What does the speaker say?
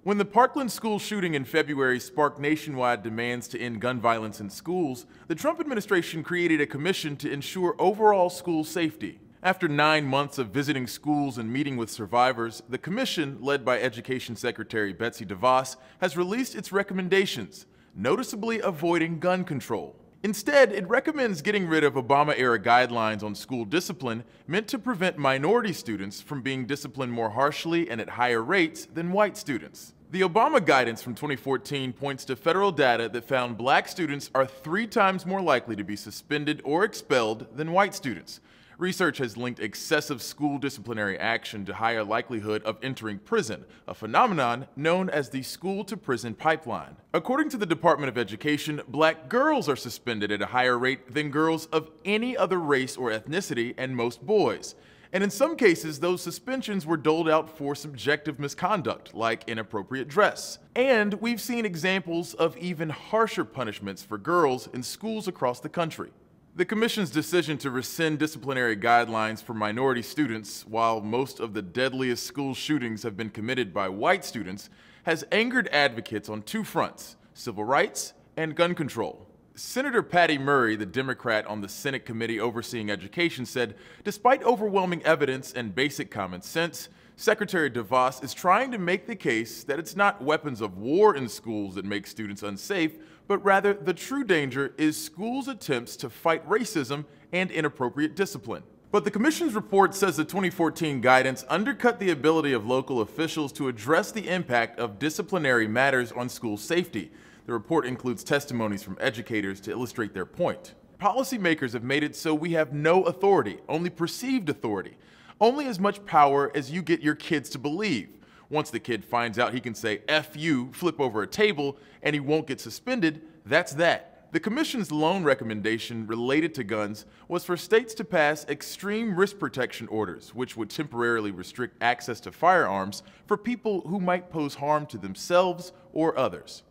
When the Parkland school shooting in February sparked nationwide demands to end gun violence in schools, the Trump administration created a commission to ensure overall school safety. After 9 months of visiting schools and meeting with survivors, the commission, led by Education Secretary Betsy DeVos, has released its recommendations, noticeably avoiding gun control. Instead, it recommends getting rid of Obama-era guidelines on school discipline meant to prevent minority students from being disciplined more harshly and at higher rates than white students. The Obama guidance from 2014 points to federal data that found black students are 3 times more likely to be suspended or expelled than white students. Research has linked excessive school disciplinary action to higher likelihood of entering prison, a phenomenon known as the school-to-prison pipeline. According to the Department of Education, black girls are suspended at a higher rate than girls of any other race or ethnicity, and most boys. And in some cases, those suspensions were doled out for subjective misconduct, like inappropriate dress. And we've seen examples of even harsher punishments for girls in schools across the country. The Commission's decision to rescind disciplinary guidelines for minority students, while most of the deadliest school shootings have been committed by white students, has angered advocates on 2 fronts: civil rights and gun control. Senator Patty Murray, the Democrat on the Senate committee overseeing education, said, despite overwhelming evidence and basic common sense, Secretary DeVos is trying to make the case that it's not weapons of war in schools that make students unsafe, but rather the true danger is schools' attempts to fight racism and inappropriate discipline. But the Commission's report says the 2014 guidance undercut the ability of local officials to address the impact of disciplinary matters on school safety. The report includes testimonies from educators to illustrate their point. Policymakers have made it so we have no authority, only perceived authority. Only as much power as you get your kids to believe. Once the kid finds out he can say F you, flip over a table, and he won't get suspended, that's that. The Commission's lone recommendation related to guns was for states to pass extreme risk protection orders, which would temporarily restrict access to firearms for people who might pose harm to themselves or others.